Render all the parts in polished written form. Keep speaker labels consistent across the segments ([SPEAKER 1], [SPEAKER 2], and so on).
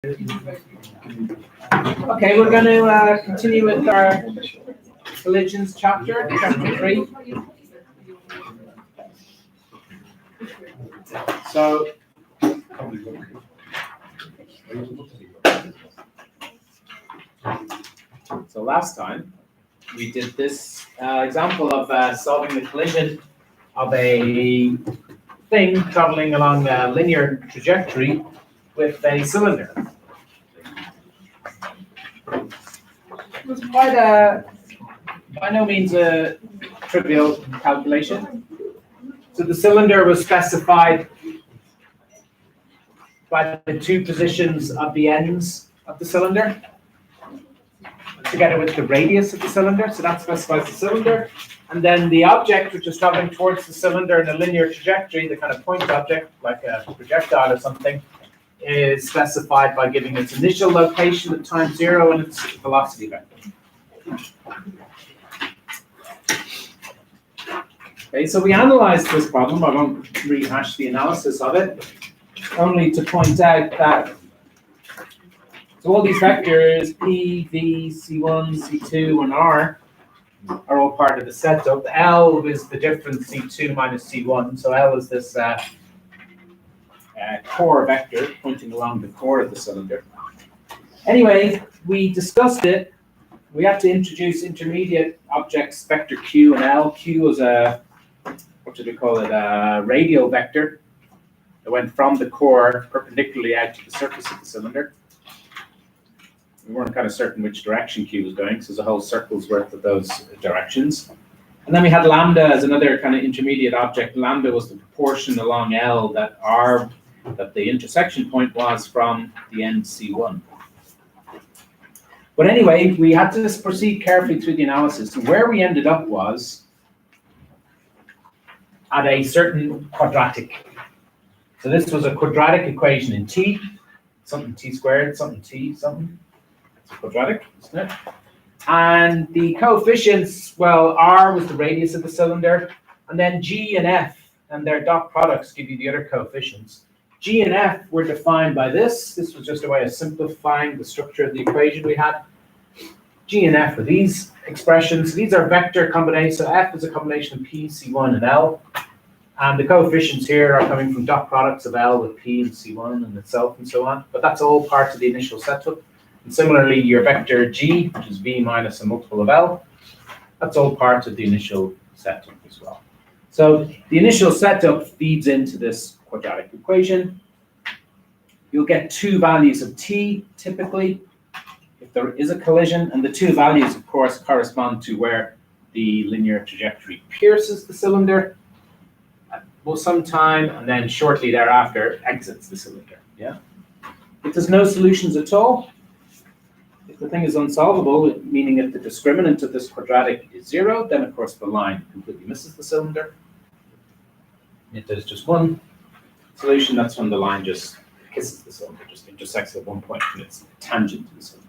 [SPEAKER 1] Okay, we're going to continue with our collisions chapter, chapter 3. So last time we did this example of solving the collision of a thing traveling along a linear trajectory with a cylinder. It was quite by no means a trivial calculation. So the cylinder was specified by the two positions of the ends of the cylinder, together with the radius of the cylinder. So that specifies the cylinder. And then the object, which is traveling towards the cylinder in a linear trajectory, the kind of point object, like a projectile or something, is specified by giving its initial location at time 0 and its velocity vector. Okay, so we analyzed this problem. I won't rehash the analysis of it, only to point out that so all these vectors, P, V, C1, C2, and R, are all part of the setup. L is the difference C2 minus C1. So L is this core vector pointing along the core of the cylinder. Anyway, we discussed it. We had to introduce intermediate objects, vector Q and L. Q is a, what should we call it, a radial vector that went from the core perpendicularly out to the surface of the cylinder. We weren't kind of certain which direction Q was going, so there's a whole circle's worth of those directions. And then we had lambda as another kind of intermediate object. Lambda was the proportion along L that the intersection point was from the end C1. But anyway, we had to proceed carefully through the analysis. And where we ended up was at a certain quadratic. So this was a quadratic equation in T, something T squared, something T, something. It's quadratic, isn't it? And the coefficients, well, R was the radius of the cylinder, and then G and F and their dot products give you the other coefficients. G and F were defined by this. This was just a way of simplifying the structure of the equation we had. G and F are these expressions. These are vector combinations. So F is a combination of P, C1, and L. And the coefficients here are coming from dot products of L with P and C1 and itself and so on. But that's all part of the initial setup. And similarly, your vector G, which is V minus a multiple of L, that's all part of the initial setup as well. So the initial setup feeds into this quadratic equation. You'll get two values of T, typically, if there is a collision. And the two values, of course, correspond to where the linear trajectory pierces the cylinder at some time, and then shortly thereafter exits the cylinder. Yeah. If there's no solutions at all, if the thing is unsolvable, meaning if the discriminant of this quadratic is 0, then of course the line completely misses the cylinder. If there's just one solution, that's when the line just kisses the cylinder, just intersects at one point and it's tangent to the cylinder.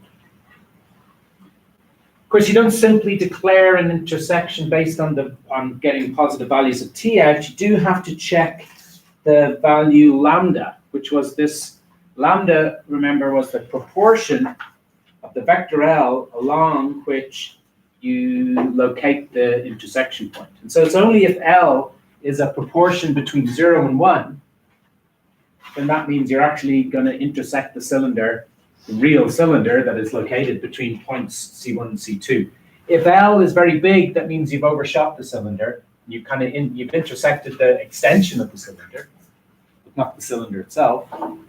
[SPEAKER 1] Of course, you don't simply declare an intersection based on getting positive values of T out. You do have to check the value lambda, which was this lambda, remember, was the proportion of the vector L along which you locate the intersection point. And so it's only if L is a proportion between 0 and 1, then that means you're actually going to intersect the cylinder, the real cylinder that is located between points C1 and C2. If L is very big, that means you've overshot the cylinder. You've intersected the extension of the cylinder, but not the cylinder itself.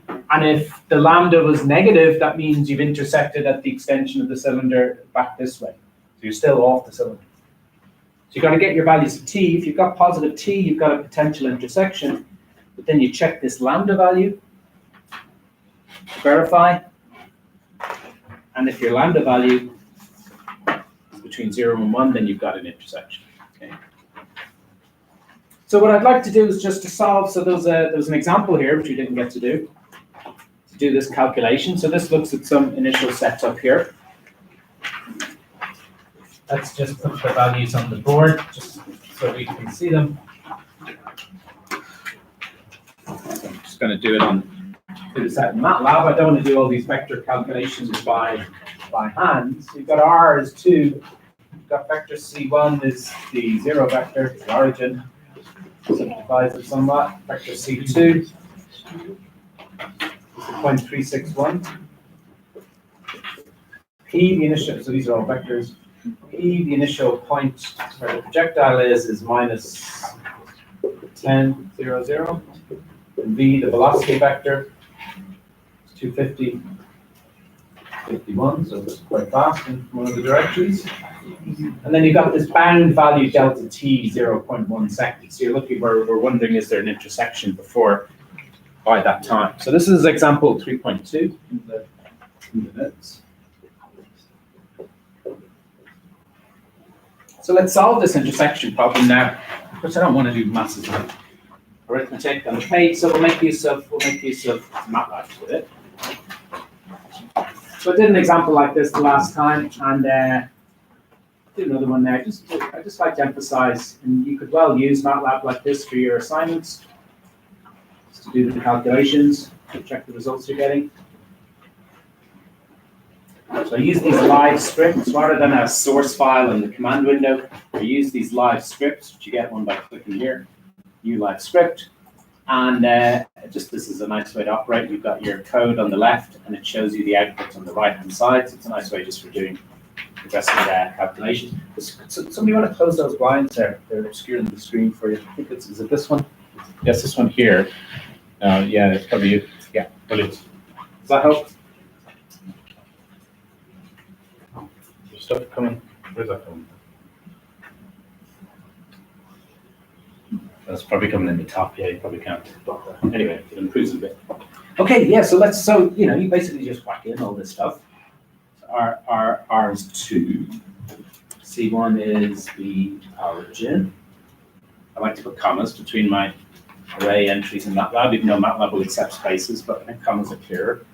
[SPEAKER 1] And if the lambda was negative, that means you've intersected at the extension of the cylinder back this way. So you're still off the cylinder. So you've got to get your values of T. If you've got positive T, you've got a potential intersection. But then you check this lambda value to verify. And if your lambda value is between 0 and 1, then you've got an intersection. Okay. So what I'd like to do is just to solve. So there was an example here, which we didn't get to do this calculation. So this looks at some initial setup here. Let's just put the values on the board just so we can see them. I'm just going to do it on do this out in MATLAB. I don't want to do all these vector calculations by hand. So you've got R is 2. You've got vector C1 is the 0 vector, the origin. Simplifies it somewhat. Vector C2 is the 0.361. P, the initial, so these are all vectors. P, the initial point where the projectile is minus 10, 0, 0. And V, the velocity vector, is 250, 51, so it's quite fast in one of the directions. And then you've got this bound value delta t 0.1 seconds. So you're looking where we're wondering, is there an intersection by that time? So this is example 3.2 in the notes. So let's solve this intersection problem now. Of course, I don't want to do massive arithmetic on the page, so we'll make use of MATLAB with it. So I did an example like this the last time, and do another one there. I just like to emphasize, and you could well use MATLAB like this for your assignments, just to do the calculations, to check the results you're getting. So I use these live scripts rather than a source file in the command window. I use these live scripts, which you get one by clicking here, new live script. And just this is a nice way to operate. You've got your code on the left, and it shows you the outputs on the right-hand side. So it's a nice way just for doing progressive calculations. So somebody want to close those blinds there? They're obscuring the screen for you. I think is it this one? Yes, this one here. Yeah, it's probably you. Yeah, brilliant. Does that help? There's stuff coming. Where's that coming? That's probably coming in the top. Yeah, you probably can't. But anyway, it improves a bit. Okay, yeah. So you basically just whack in all this stuff. R is 2. C1 is the origin. I like to put commas between my array entries in MATLAB, even though MATLAB will accept spaces, but I think commas are clearer.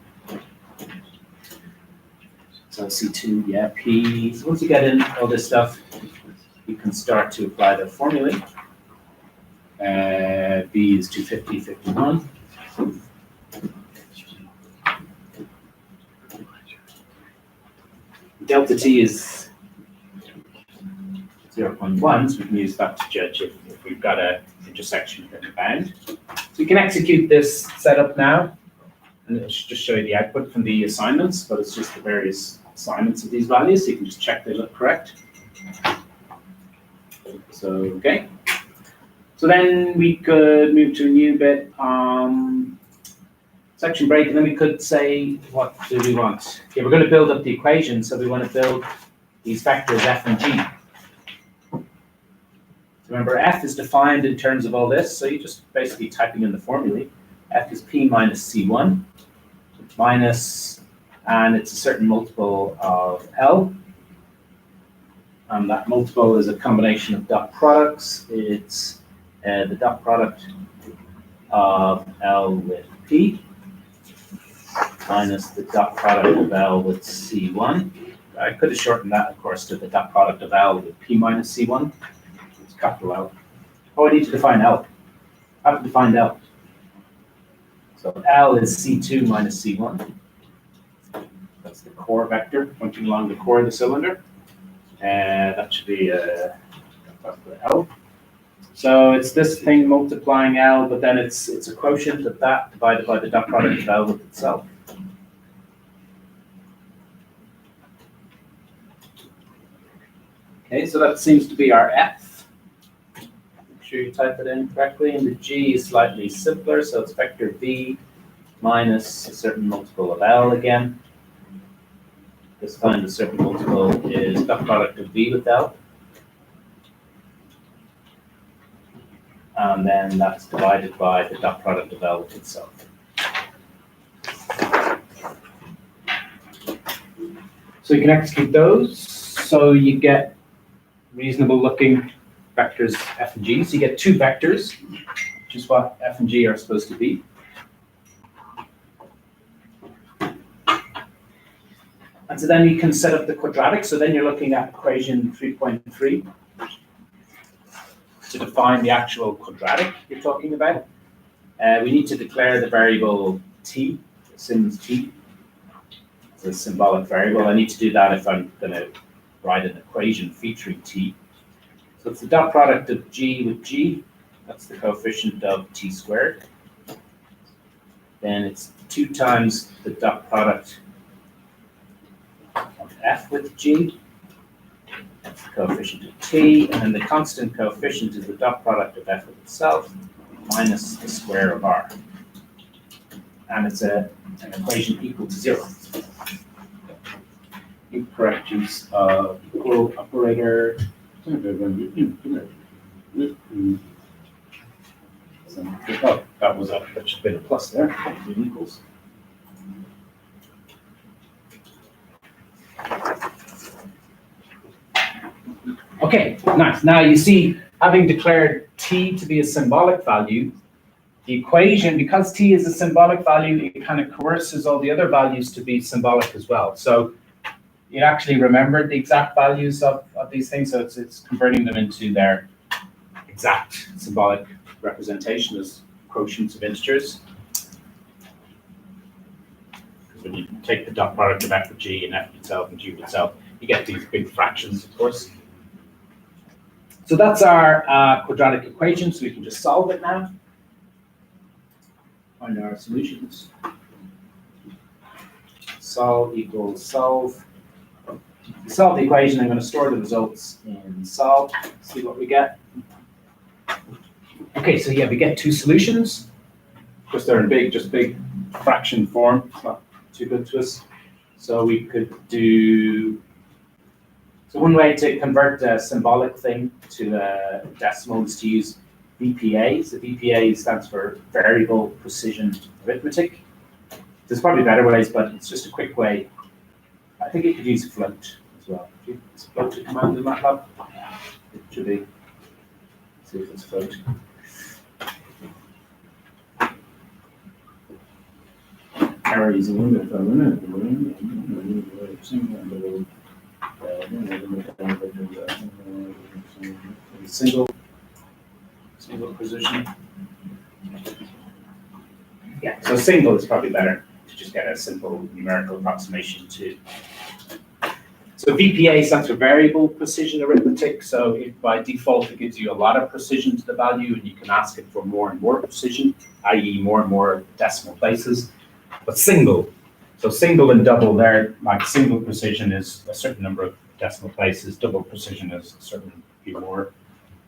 [SPEAKER 1] So C2, yeah, P. So once you get in all this stuff, you can start to apply the formulae. B is 250, 51. Delta T is 0.1, so we can use that to judge if we've got an intersection in the bound. So we can execute this setup now, and it should just show you the output from the assignments, but it's just the various assignments of these values, so you can just check they look correct. So, okay. So then we could move to a new bit, section break, and then we could say, what do we want? Okay, we're going to build up the equation, so we want to build these vectors f and g. Remember, f is defined in terms of all this, so you're just basically typing in the formulae. F is p minus c1, minus, and it's a certain multiple of L. And that multiple is a combination of dot products. It's the dot product of L with P minus the dot product of L with C1. I could have shortened that, of course, to the dot product of L with P minus C1. It's capital L. Oh, I need to define L. I have to define L. So L is C2 minus C1. That's the core vector pointing along the core of the cylinder. That should be L. So it's this thing multiplying L, but then it's a quotient of that divided by the dot product of L with itself. Okay, so that seems to be our F. Make sure you type it in correctly. And the G is slightly simpler, so it's vector V minus a certain multiple of L again. This time the certain multiple is dot product of V with L. And then that's divided by the dot product of L with itself. So you can execute those. So you get reasonable looking vectors f and g. So you get two vectors, which is what f and g are supposed to be. And so then you can set up the quadratic. So then you're looking at equation 3.3 to define the actual quadratic you're talking about. We need to declare the variable t. sims t. It's a symbolic variable. I need to do that if I'm going to write an equation featuring t. So it's the dot product of g with g. That's the coefficient of t squared. Then it's 2 times the dot product of f with g. That's the coefficient of t. And then the constant coefficient is the dot product of f with itself minus the square of r. And it's an equation equal to 0. Incorrect use of equal operator. Oh, that should have been a plus there. Equals. Okay, nice. Now you see, having declared t to be a symbolic value, the equation, because t is a symbolic value, it kind of coerces all the other values to be symbolic as well. So it actually remembered the exact values of these things, so it's converting them into their exact symbolic representation as quotients of integers. Because when you take the dot product of f with g and f with itself and g with itself, you get these big fractions, of course. So that's our quadratic equation, so we can just solve it now. Find our solutions. Solve equals solve. To solve the equation, I'm going to store the results in solve, see what we get. Okay, so yeah, we get 2 solutions. Of course, they're in big fraction form. It's not too good to us. So we could do, so one way to convert a symbolic thing to a decimal is to use VPA. So VPA stands for variable precision arithmetic. There's probably better ways, but it's just a quick way. I think you could use float as well. Is float a command in MATLAB? It should be. Let's see if it's float. Error using limit for a minute. Single precision. Yeah, so single is probably better to just get a simple numerical approximation to. So VPA stands for variable precision arithmetic. So by default, it gives you a lot of precision to the value, and you can ask it for more and more precision, i.e. more and more decimal places. But single, so single and double there, like single precision is a certain number of decimal places, double precision is a certain few more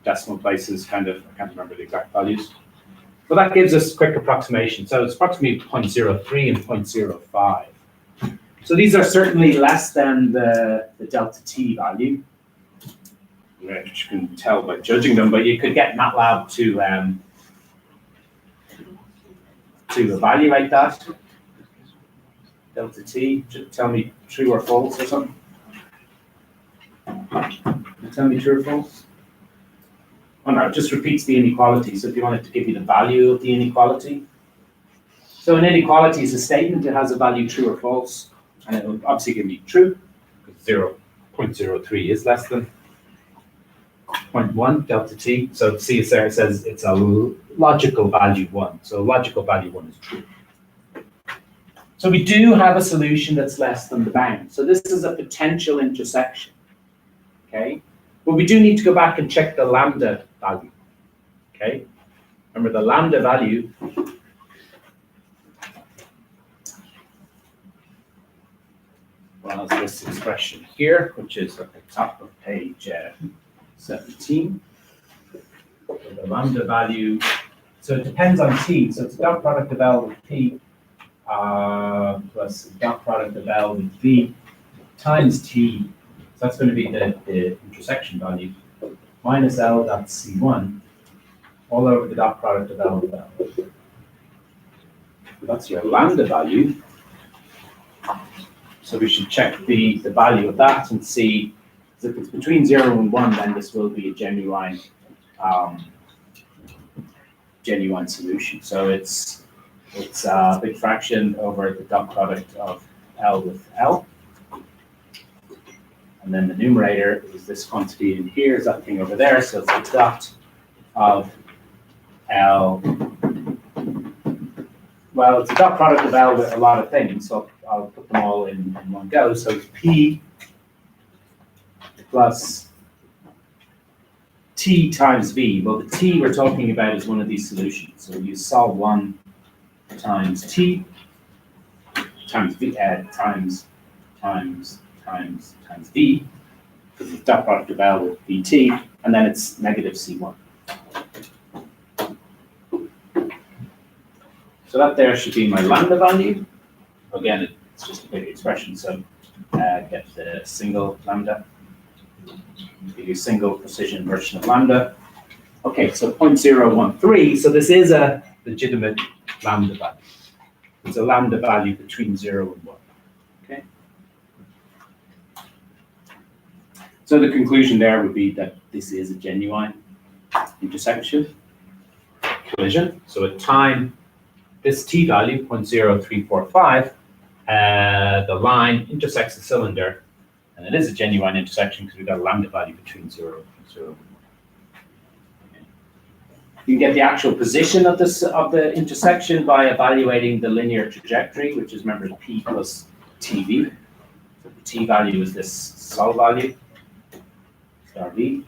[SPEAKER 1] decimal places, kind of, I can't remember the exact values. But that gives us quick approximation. So it's approximately 0.03 and 0.05. So these are certainly less than the delta t value, which you can tell by judging them, but you could get MATLAB to evaluate that. Delta t, tell me true or false or something. Tell me true or false. Oh no, it just repeats the inequality. So if you wanted to give you the value of the inequality. So an inequality is a statement. It has a value true or false. And it will obviously give me true, because 0.03 is less than 0.1 delta t. So see there it says it's a logical value 1. So logical value 1 is true. So we do have a solution that's less than the bound. So this is a potential intersection. Okay? But we do need to go back and check the lambda value. Okay? Remember the lambda value was this expression here, which is at the top of page 17. So the lambda value, so it depends on t. So it's the dot product of L with p plus the dot product of L with v times t. So that's going to be the intersection value minus L dot C1 all over the dot product of L with L. So that's your lambda value. So we should check the value of that and see if it's between 0 and 1, then this will be a genuine solution. So it's a big fraction over the dot product of L with L. And then the numerator is this quantity in here, is that thing over there. So it's the dot of L well, it's a dot product of L with a lot of things, so I'll put them all in one go. So it's P plus T times V. Well, the T we're talking about is one of these solutions. So you solve 1 times T times V times V, because it's dot product of L with VT, and then it's negative C1. So that there should be my lambda value. Again, it's just a big expression, so get the single lambda. Give you single precision version of lambda. Okay, so 0.013, so this is a legitimate lambda value. It's a lambda value between 0 and 1. Okay. So the conclusion there would be that this is a genuine intersection collision. So at time, this t value, 0.0345, the line intersects the cylinder, and it is a genuine intersection because we've got a lambda value between 0 and 0. Okay. You can get the actual position of the intersection by evaluating the linear trajectory, which is, remember, p plus tv. So the t value is this sol value, star v.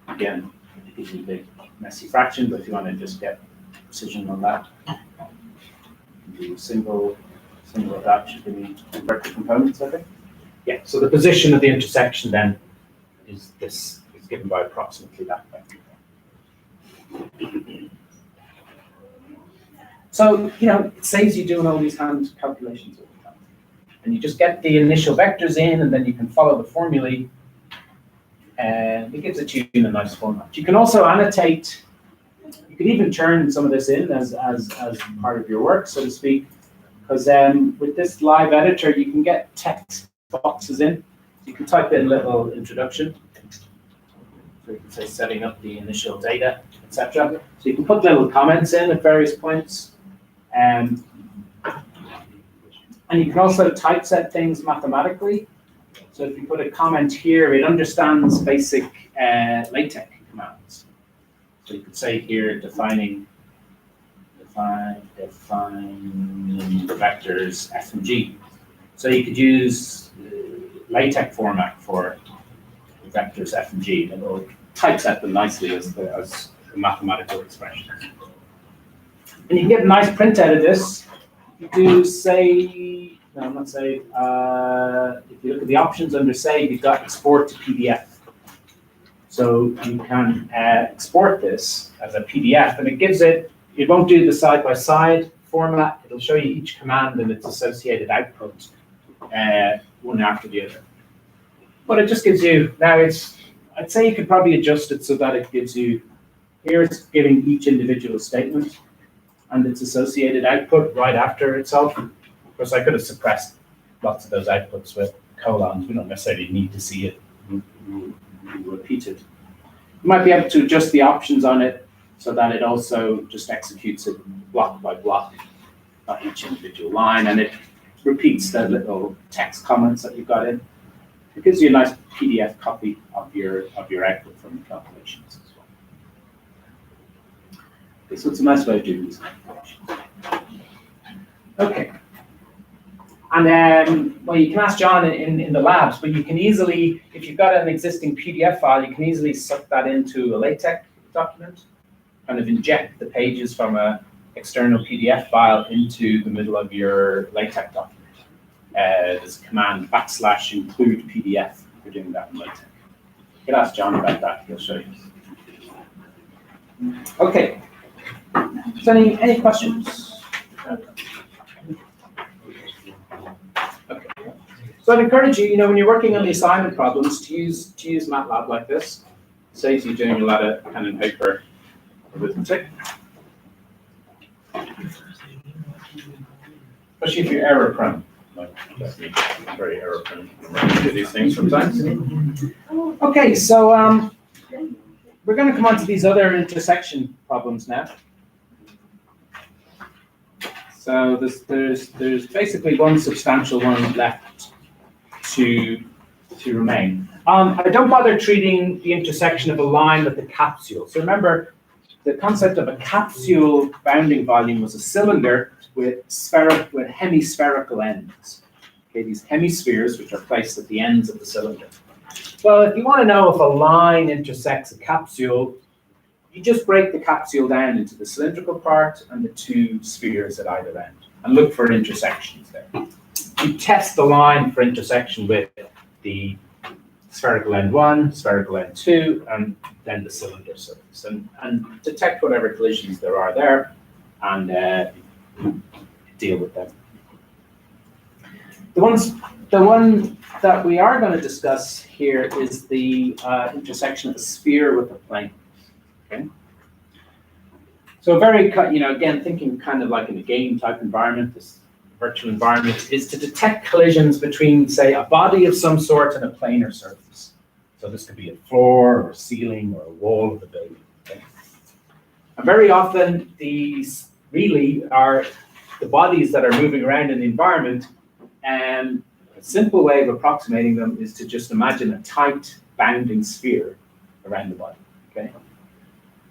[SPEAKER 1] Again, it gives you a big messy fraction, but if you want to just get precision on that, do a single of that should be vector components, I think. Yeah, so the position of the intersection then is this, is given by approximately that vector. So, you know, it saves you doing all these hand calculations all the time. And you just get the initial vectors in, and then you can follow the formulae, and it gives it to you in a nice format. You can also annotate. You can even turn some of this in as part of your work, so to speak, because with this live editor, you can get text boxes in. You can type in a little introduction. So you can say setting up the initial data, etc. So you can put little comments in at various points. And you can also typeset things mathematically. So if you put a comment here, it understands basic LaTeX commands. So you could say here define vectors f and g. So you could use LaTeX format for vectors f and g, and it'll typeset them nicely as the mathematical expressions. And you can get a nice printout of this. You do say, no, not say. If you look at the options under save, you've got export to PDF. So you can export this as a PDF, and it gives it won't do the side-by-side format. It'll show you each command and its associated output, one after the other. But it just gives you, now I'd say you could probably adjust it so that it gives you, here it's giving each individual statement and its associated output right after itself. Of course, I could have suppressed lots of those outputs with colons. We don't necessarily need to see it repeated. You might be able to adjust the options on it so that it also just executes it block by block on each individual line, and it repeats the little text comments that you've got in. It gives you a nice PDF copy of your output from the calculations as well. Okay, so it's a nice way of doing these calculations. Okay. And then, well, you can ask John in the labs, but you can easily, if you've got an existing PDF file, you can easily suck that into a LaTeX document, kind of inject the pages from an external PDF file into the middle of your LaTeX document. There's a command \include PDF for doing that in LaTeX. You can ask John about that, he'll show you. Okay, so any questions? Okay. So I'd encourage you, when you're working on the assignment problems, to use MATLAB like this. It saves you doing a lot of pen and paper arithmetic. Especially if you're error prone. Like that's me, I'm very error prone. I do these things sometimes. Okay, so we're going to come on to these other intersection problems now. So there's basically one substantial one left to remain. I don't bother treating the intersection of a line with the capsule. So remember, the concept of a capsule bounding volume was a cylinder with hemispherical ends. Okay, these hemispheres, which are placed at the ends of the cylinder. Well, if you want to know if a line intersects a capsule, you just break the capsule down into the cylindrical part and the two spheres at either end, and look for intersections there. You test the line for intersection with the spherical end 1, spherical end 2, and then the cylinder surface, and detect whatever collisions there are there, and deal with them. The one that we are going to discuss here is the intersection of a sphere with a plane. Okay. So very, again, thinking kind of like in a game type environment, this virtual environment is to detect collisions between, say, a body of some sort and a planar surface. So this could be a floor or ceiling or a wall of the building. Okay. And very often these really are the bodies that are moving around in the environment, and a simple way of approximating them is to just imagine a tight bounding sphere around the body. Okay.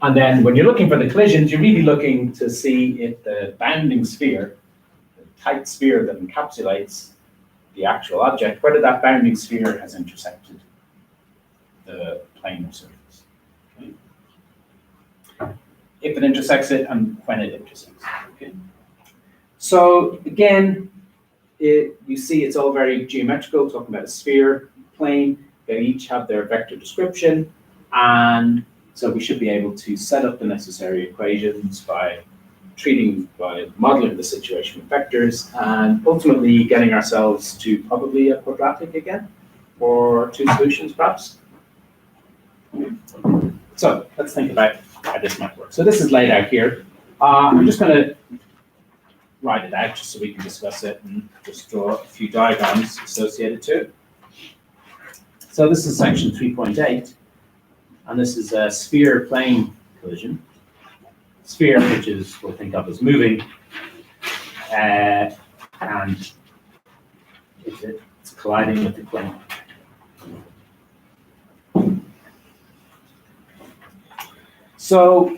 [SPEAKER 1] And then when you're looking for the collisions, you're really looking to see if the bounding sphere, the tight sphere that encapsulates the actual object, whether that bounding sphere has intersected the planar surface. Okay. If it intersects it and when it intersects it. Okay. So again, you see it's all very geometrical, talking about a sphere, plane. They each have their vector description, and so we should be able to set up the necessary equations by modeling the situation with vectors, and ultimately getting ourselves to probably a quadratic again, or two solutions perhaps. So let's think about how this might work. So this is laid out here. I'm just going to write it out just so we can discuss it and just draw a few diagrams associated to it. So this is section 3.8, and this is a sphere-plane collision. Sphere, which is we'll think of as moving, and it's colliding with the plane. So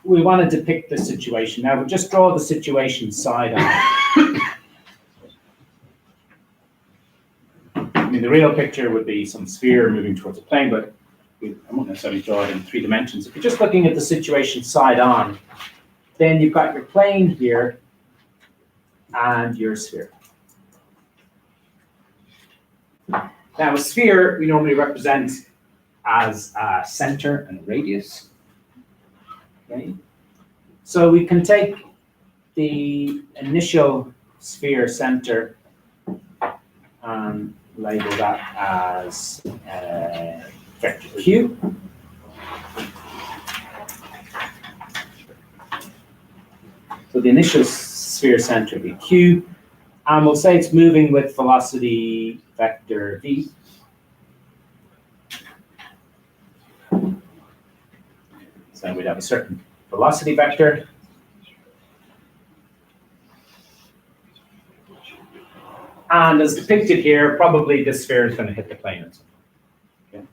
[SPEAKER 1] we want to depict the situation. Now we'll just draw the situation side on. I mean, the real picture would be some sphere moving towards a plane, but I won't necessarily draw it in 3 dimensions. If you're just looking at the situation side on, then you've got your plane here and your sphere. Now a sphere we normally represent as a center and a radius. Okay. So we can take the initial sphere center and label that as vector Q. So the initial sphere center will be Q, and we'll say it's moving with velocity vector V. So we'd have a certain velocity vector. And as depicted here, probably this sphere is going to hit the plane at some point.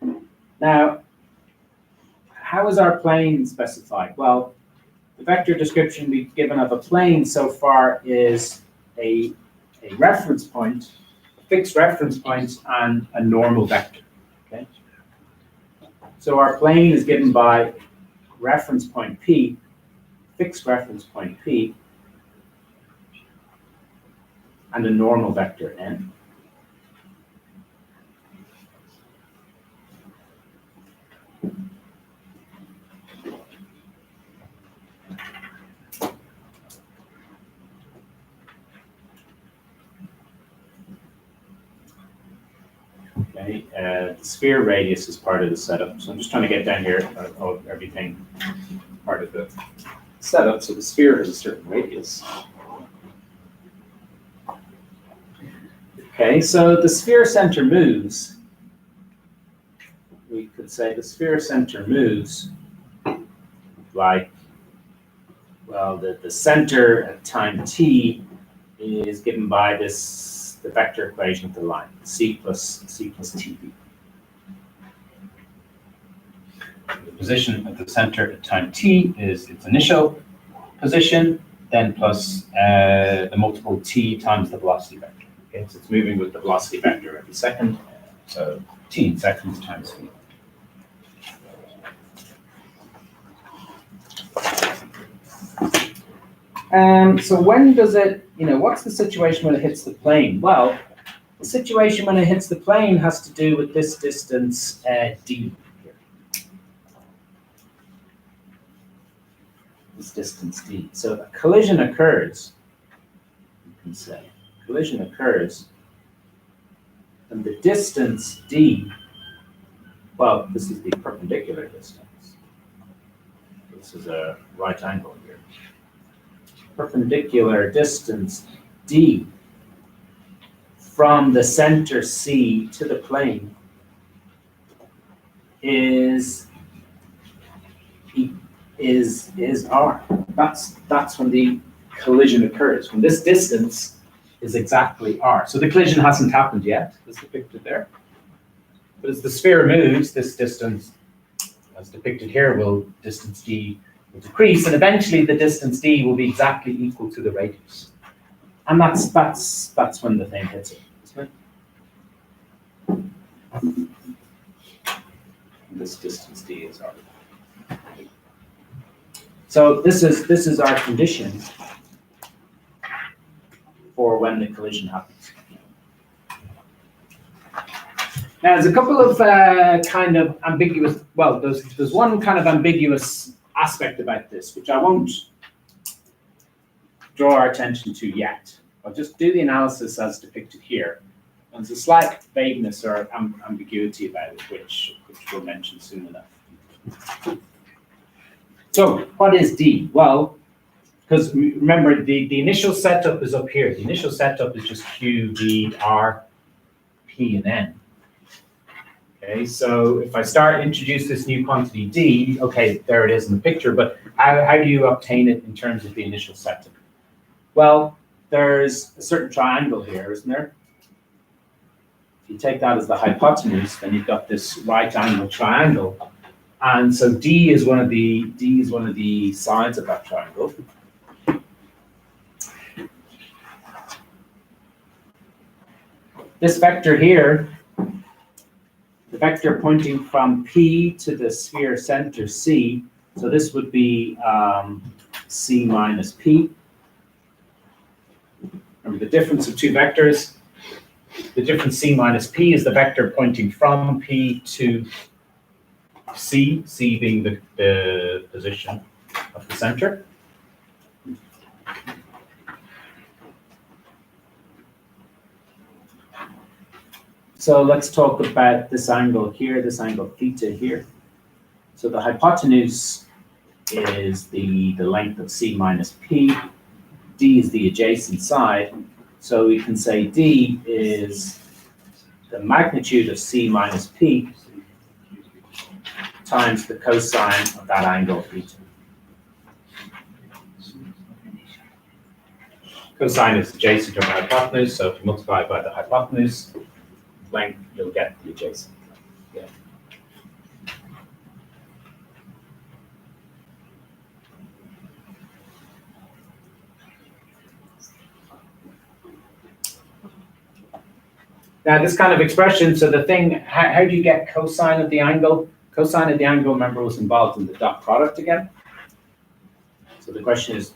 [SPEAKER 1] Okay. Now, how is our plane specified? Well, the vector description we've given of a plane so far is a reference point, a fixed reference point, and a normal vector. Okay. So our plane is given by reference point P, fixed reference point P, and a normal vector N. Okay, the sphere radius is part of the setup. So I'm just trying to get down here of everything part of the setup. So the sphere has a certain radius. Okay, so the sphere center moves. We could say the sphere center moves like, well, the center at time t is given by the vector equation of the line, c plus tb. The position at the center at time t is its initial position, then plus the multiple t times the velocity vector. Okay, so it's moving with the velocity vector every second. So t in seconds times v. So when does it, what's the situation when it hits the plane? Well, the situation when it hits the plane has to do with this distance d here. This distance d. So a collision occurs, you can say, collision occurs, and the distance d, well, this is the perpendicular distance. This is a right angle here. Perpendicular distance d from the center C to the plane is r. That's when the collision occurs, when this distance is exactly r. So the collision hasn't happened yet, as depicted there. But as the sphere moves, this distance, as depicted here, distance d will decrease, and eventually the distance d will be exactly equal to the radius. And that's when the thing hits it, isn't it? This distance d is r. So this is our condition for when the collision happens. Now there's a couple of kind of ambiguous, well, there's one kind of ambiguous aspect about this, which I won't draw our attention to yet. I'll just do the analysis as depicted here. And there's a slight vagueness or ambiguity about it, which we'll mention soon enough. So what is D? Well, because remember, the initial setup is up here. The initial setup is just Q, V, R, P, and N. Okay, so if I introduce this new quantity D, okay, there it is in the picture, but how do you obtain it in terms of the initial setup? Well, there's a certain triangle here, isn't there? If you take that as the hypotenuse, then you've got this right angle triangle. And so D is one of the sides of that triangle. This vector here, the vector pointing from P to the sphere center C, so this would be C minus P. Remember the difference of two vectors. The difference C minus P is the vector pointing from P to C, C being the position of the center. So let's talk about this angle here, this angle theta here. So the hypotenuse is the length of C minus P. D is the adjacent side. So we can say D is the magnitude of C minus P times the cosine of that angle theta. Cosine is adjacent to the hypotenuse, so if you multiply by the hypotenuse length, you'll get the adjacent. Yeah. Now this kind of expression, so the thing, how do you get cosine of the angle? Cosine of the angle, remember, was involved in the dot product again. So the question is,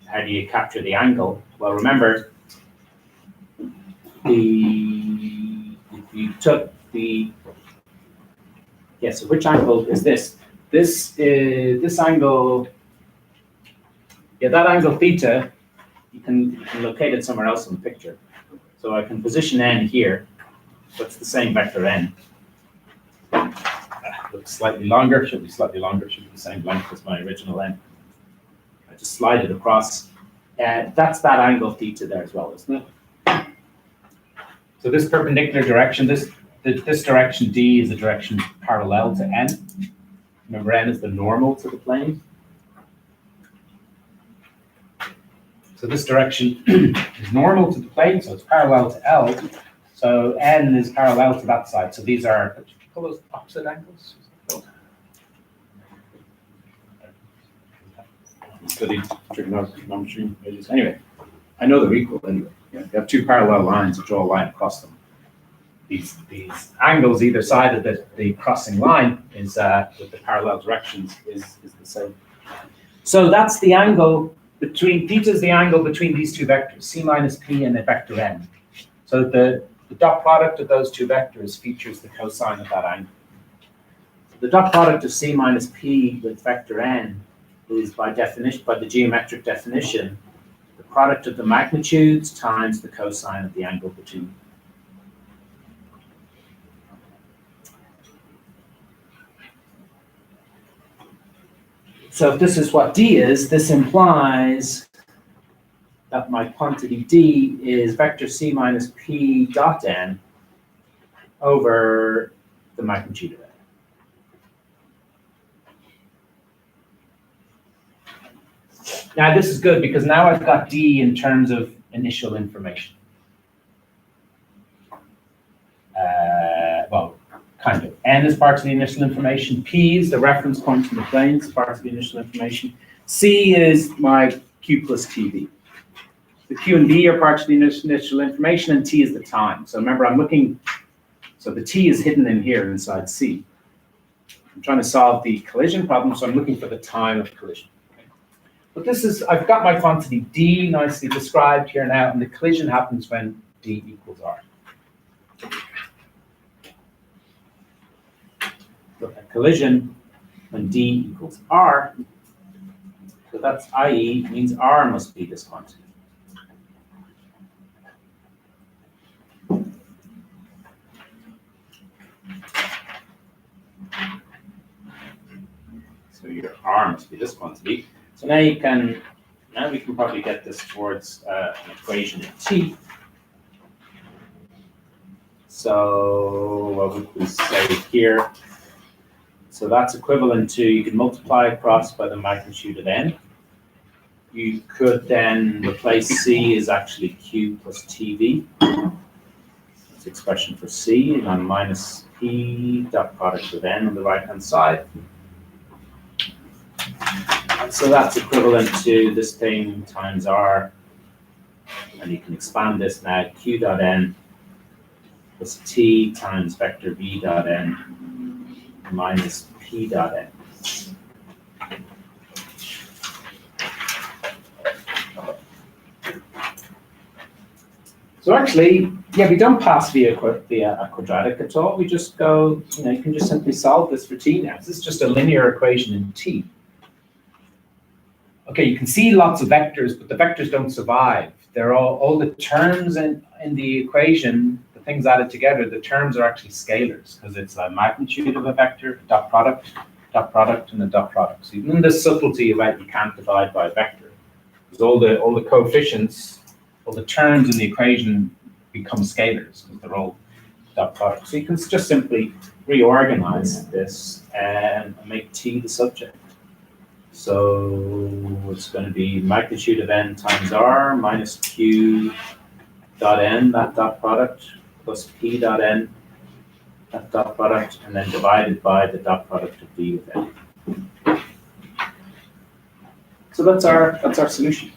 [SPEAKER 1] how do you capture the angle? Well, remember, if you took so which angle is this? This angle, that angle theta, you can locate it somewhere else in the picture. So I can position n here, so it's the same vector n. Looks slightly longer, should be slightly longer, should be the same length as my original n. I just slide it across. That's that angle theta there as well, isn't it? So this perpendicular direction, this direction D is the direction parallel to n. Remember, n is the normal to the plane. So this direction is normal to the plane, so it's parallel to L. So n is parallel to that side. So these are, what do you call those, opposite angles? studied trigonometry. Anyway, I know they're equal anyway. Yeah, you have two parallel lines, you draw a line across them. These angles either side of the crossing line is with the parallel directions is the same. So that's the angle between, theta is the angle between these two vectors, c minus p and a vector n. So the dot product of those two vectors features the cosine of that angle. The dot product of c minus p with vector n is by definition, by the geometric definition, the product of the magnitudes times the cosine of the angle between them. So if this is what d is, this implies that my quantity d is vector c minus p dot n over the magnitude of n. Now this is good because now I've got d in terms of initial information. Well, kind of. N is part of the initial information. P is the reference point in the plane, is part of the initial information. C is my Q plus TV. The Q and V are parts of the initial information, and T is the time. So remember, I'm looking, so the T is hidden in here inside C. I'm trying to solve the collision problem, so I'm looking for the time of collision. Okay. But this is, I've got my quantity D nicely described here now, and the collision happens when D equals R. So a collision when D equals R, so that's i.e. means R must be this quantity. So your R must be this quantity. So now we can probably get this towards an equation in T. So what would we say here? So that's equivalent to, you can multiply across by the magnitude of n. You could then replace C as actually Q plus TV. That's the expression for C, and then minus P dot product of n on the right-hand side. So that's equivalent to this thing times R. And you can expand this now, Q dot n plus T times vector V dot n minus P dot n. So actually, yeah, we don't pass via a quadratic at all. We just go, you can just simply solve this for T now. This is just a linear equation in T. Okay, you can see lots of vectors, but the vectors don't survive. They're all the terms in the equation, the things added together, the terms are actually scalars because it's a magnitude of a vector, dot product, and a dot product. So even the subtlety about you can't divide by a vector, because all the coefficients, all the terms in the equation become scalars because they're all dot products. So you can just simply reorganize this and make T the subject. So it's going to be magnitude of n times R minus Q dot n, that dot product, plus P dot n, that dot product, and then divided by the dot product of D with n. So that's our solution.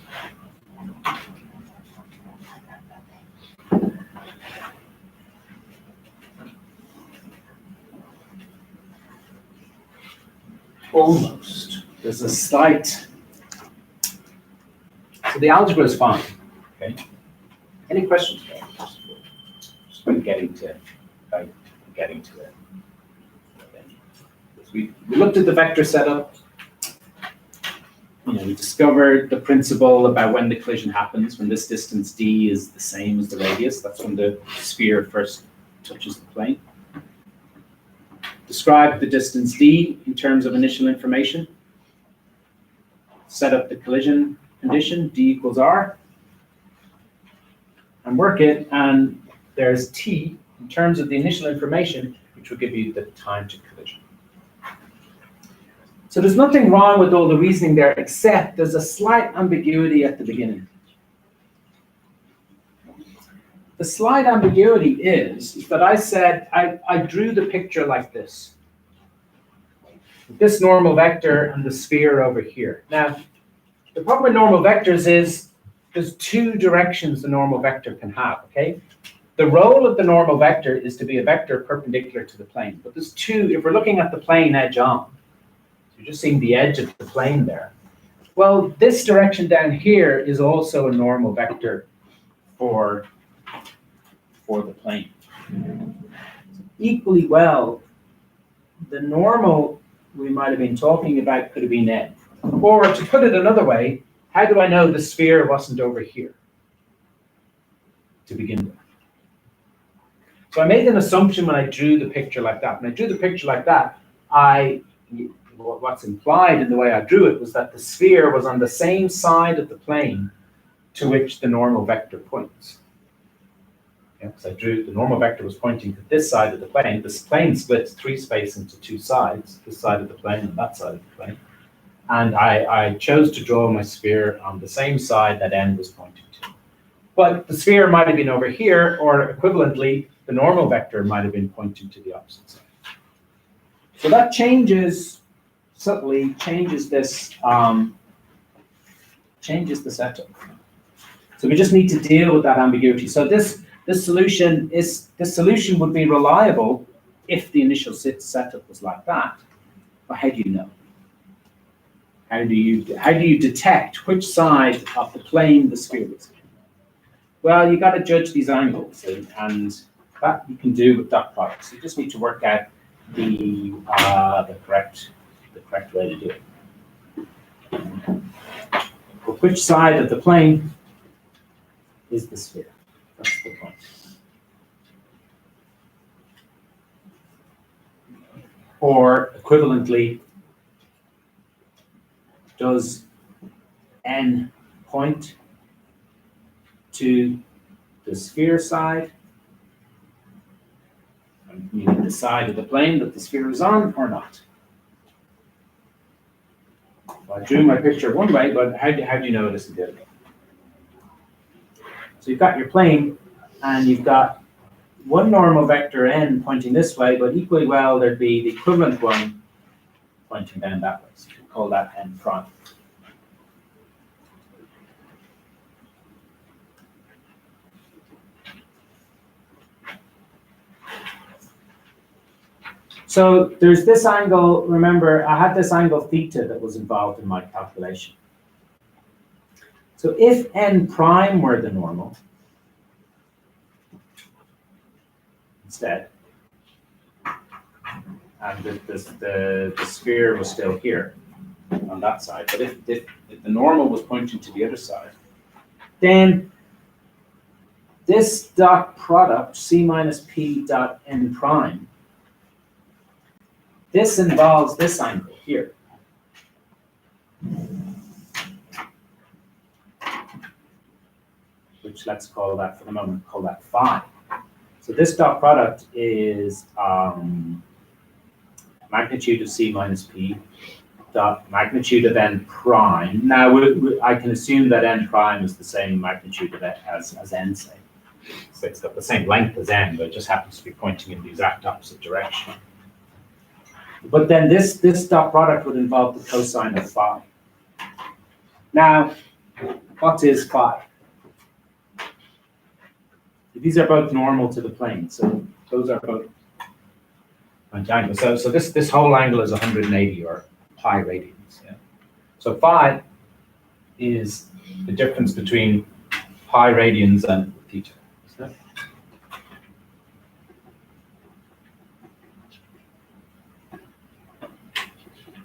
[SPEAKER 1] Almost. There's a slight. So the algebra is fine. Okay. Any questions? Just when getting to it. We looked at the vector setup. We discovered the principle about when the collision happens, when this distance d is the same as the radius. That's when the sphere first touches the plane. Describe the distance d in terms of initial information. Set up the collision condition, d equals r, and work it, and there's t in terms of the initial information, which will give you the time to collision. So there's nothing wrong with all the reasoning there, except there's a slight ambiguity at the beginning. The slight ambiguity is that I said, I drew the picture like this. This normal vector and the sphere over here. Now, the problem with normal vectors is there's two directions the normal vector can have, okay? The role of the normal vector is to be a vector perpendicular to the plane. But there's two, if we're looking at the plane edge on, so you're just seeing the edge of the plane there. Well, this direction down here is also a normal vector for the plane. Equally well, the normal we might have been talking about could have been n. Or to put it another way, how do I know the sphere wasn't over here to begin with? So I made an assumption when I drew the picture like that. When I drew the picture like that, what's implied in the way I drew it was that the sphere was on the same side of the plane to which the normal vector points. So I drew the normal vector was pointing to this side of the plane. This plane splits 3 space into 2 sides, this side of the plane and that side of the plane. And I chose to draw my sphere on the same side that n was pointing to. But the sphere might have been over here, or equivalently, the normal vector might have been pointing to the opposite side. So that subtly changes this, changes the setup. So we just need to deal with that ambiguity. So this solution would be reliable if the initial setup was like that. But how do you know? How do you detect which side of the plane the sphere is? Well, you got to judge these angles, and that you can do with dot products. You just need to work out the correct way to do it. But which side of the plane is the sphere? That's the point. Or equivalently, does n point to the sphere side, meaning the side of the plane that the sphere is on, or not? Well, I drew my picture one way, but how do you know it isn't the other way? So you've got your plane, and you've got one normal vector n pointing this way, but equally well, there'd be the equivalent one pointing down that way. So you can call that n prime. So there's this angle. Remember, I had this angle theta that was involved in my calculation. So if n prime were the normal, instead, and the sphere was still here on that side, but if the normal was pointing to the other side, then this dot product, c minus p dot n prime, this involves this angle here. Which let's call that, for the moment, call that phi. So this dot product is magnitude of c minus p dot magnitude of n prime. Now, I can assume that n prime is the same magnitude of it as n, say. So it's got the same length as n, but it just happens to be pointing in the exact opposite direction. But then this dot product would involve the cosine of phi. Now, what is phi? These are both normal to the plane, so those are both angles. So this whole angle is 180 or pi radians. Yeah? So phi is the difference between pi radians and theta. Isn't it?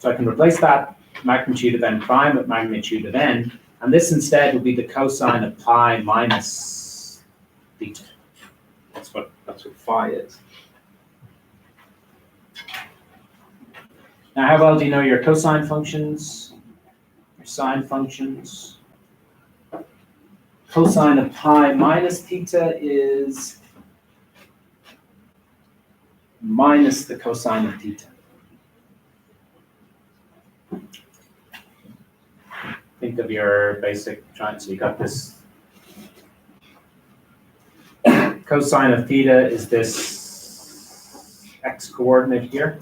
[SPEAKER 1] So I can replace that magnitude of n prime with magnitude of n, and this instead would be the cosine of pi minus theta. That's what phi is. Now, how well do you know your cosine functions, your sine functions? Cosine of pi minus theta is minus the cosine of theta. Think of your basic triangle. So you got this cosine of theta is this x coordinate here.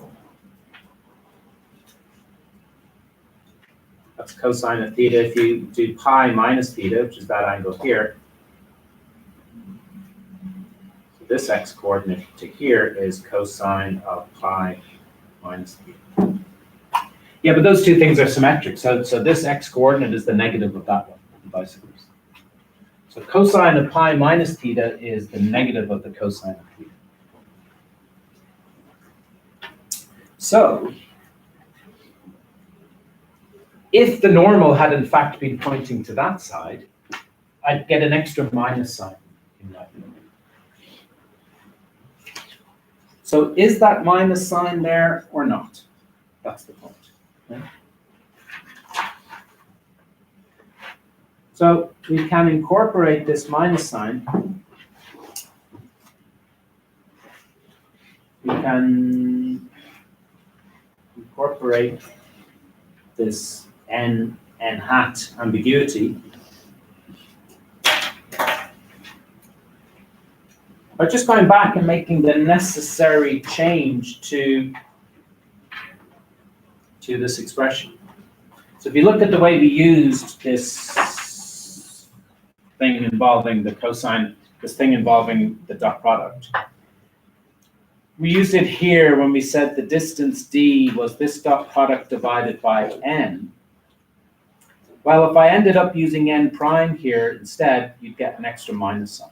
[SPEAKER 1] That's cosine of theta. If you do pi minus theta, which is that angle here, so this x coordinate to here is cosine of pi minus theta. Yeah, but those two things are symmetric. So this x coordinate is the negative of that one, and vice versa. So cosine of pi minus theta is the negative of the cosine of theta. So if the normal had in fact been pointing to that side, I'd get an extra minus sign in that. So is that minus sign there or not? That's the point. Okay? So we can incorporate this minus sign. We can incorporate this n hat ambiguity by just going back and making the necessary change to this expression. So if you look at the way we used this thing involving the cosine, this thing involving the dot product, we used it here when we said the distance d was this dot product divided by n. Well, if I ended up using n prime here instead, you'd get an extra minus sign.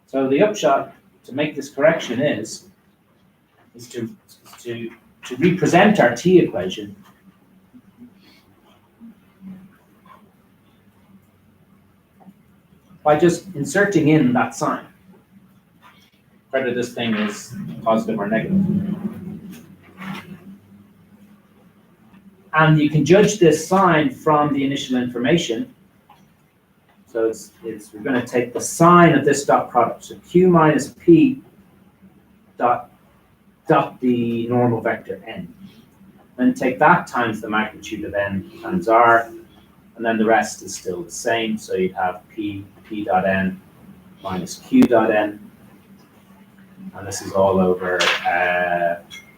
[SPEAKER 1] So the upshot to make this correction is to represent our t equation by just inserting in that sign, whether this thing is positive or negative. And you can judge this sign from the initial information. So we're going to take the sign of this dot product. So q minus p dot the normal vector n. Then take that times the magnitude of n times r, and then the rest is still the same. So you'd have p dot n minus q dot n. And this is all over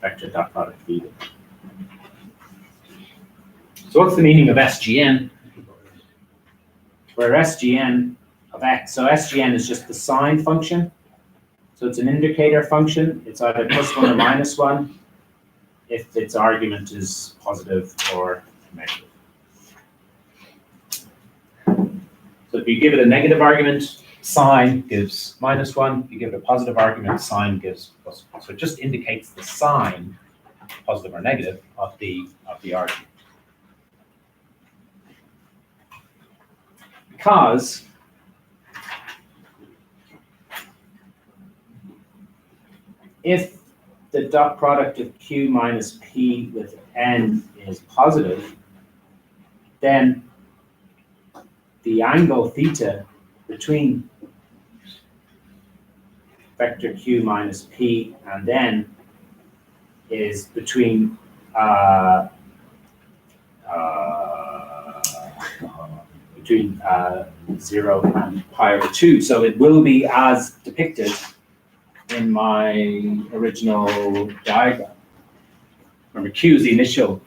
[SPEAKER 1] vector dot product v. So what's the meaning of SGN? Where SGN of x, so SGN is just the sign function. So it's an indicator function. It's either plus 1 or minus 1 if its argument is positive or negative. So if you give it a negative argument, sign gives minus 1. If you give it a positive argument, sign gives plus 1. So it just indicates the sign, positive or negative, of the argument. Because if the dot product of q minus p with n is positive, then the angle theta between vector q minus p and n is between 0 and pi over 2. So it will be as depicted in my original diagram. Remember, q is the initial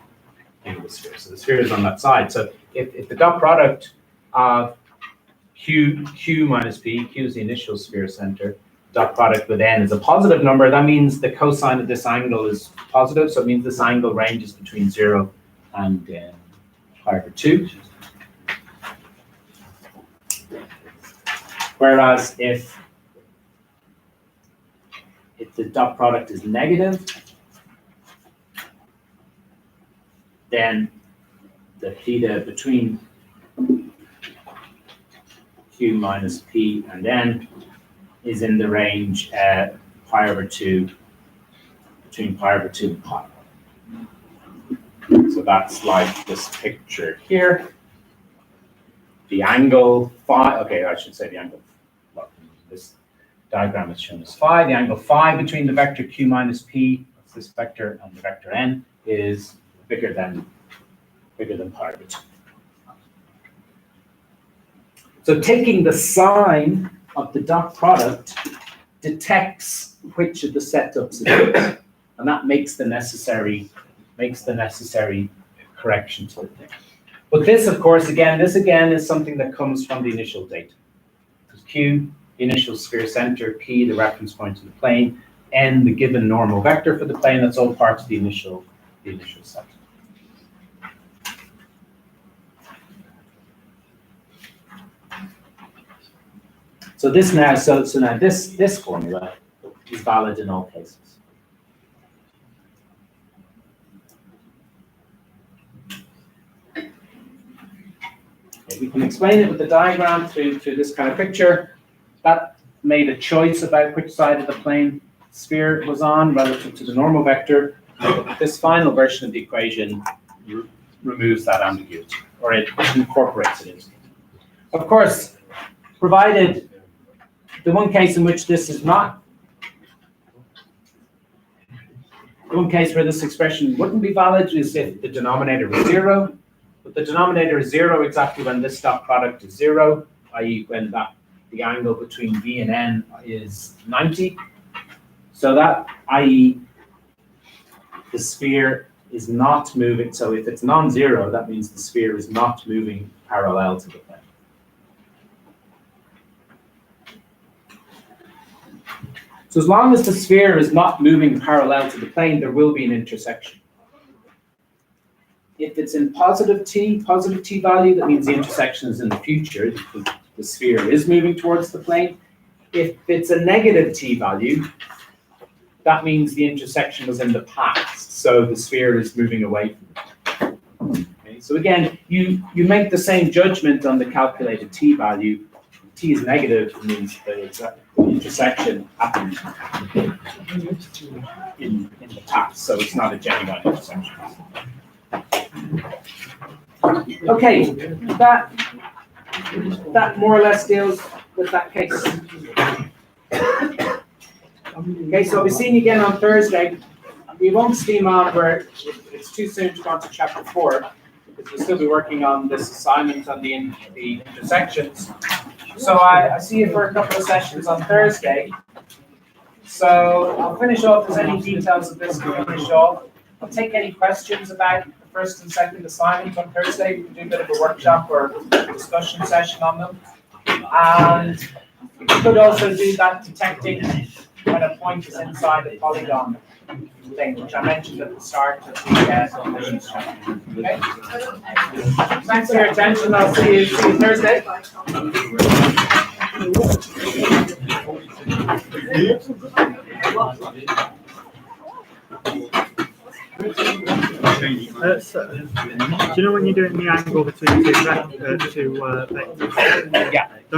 [SPEAKER 1] thing of the sphere. So the sphere is on that side. So if the dot product of q minus p, q is the initial sphere center, dot product with n is a positive number, that means the cosine of this angle is positive. So it means this angle ranges between 0 and pi over 2. Whereas if the dot product is negative, then the theta between q minus p and n is in the range pi over 2, between pi over 2 and pi. So that's like this picture here. The angle phi, okay, I should say the angle, well, this diagram is shown as phi. The angle phi between the vector q minus p, that's this vector, and the vector n is bigger than pi over 2. So taking the sign of the dot product detects which of the setups it is, and that makes the necessary correction to the thing. But this, of course, this again is something that comes from the initial data. So Q, the initial sphere center, P, the reference point to the plane, N, the given normal vector for the plane. That's all part of the initial set. So this now, now this formula is valid in all cases. Okay, we can explain it with the diagram through this kind of picture. That made a choice about which side of the plane sphere was on relative to the normal vector. This final version of the equation removes that ambiguity, or it incorporates it into it. Of course, provided the one case in which this is not, the one case where this expression wouldn't be valid is if the denominator was 0. But the denominator is 0 exactly when this dot product is 0, i.e. when the angle between V and N is 90. So that, i.e. the sphere is not moving. So if it's non-zero, that means the sphere is not moving parallel to the plane. So as long as the sphere is not moving parallel to the plane, there will be an intersection. If it's in positive t value, that means the intersection is in the future. The sphere is moving towards the plane. If it's a negative t value, that means the intersection was in the past. So the sphere is moving away from it. Okay, so again, you make the same judgment on the calculated t value. If t is negative, it means the intersection happened in the past. So it's not a genuine intersection. Okay, that more or less deals with that case. Okay, so I'll be seeing you again on Thursday. We won't steam on where it's too soon to go on to chapter 4, because we'll still be working on this assignment on the intersections. So I see you for a couple of sessions on Thursday. So I'll finish off as any details of this to finish off. I'll take any questions about the first and second assignment on Thursday. We can do a bit of a workshop or discussion session on them. And we could also do that detecting when a point is inside a polygon thing, which I mentioned at the start of the missions chapter. Okay? Thanks for your attention. I'll see you Thursday.
[SPEAKER 2] So, do you know when you're doing the angle between two vectors?
[SPEAKER 1] Yeah.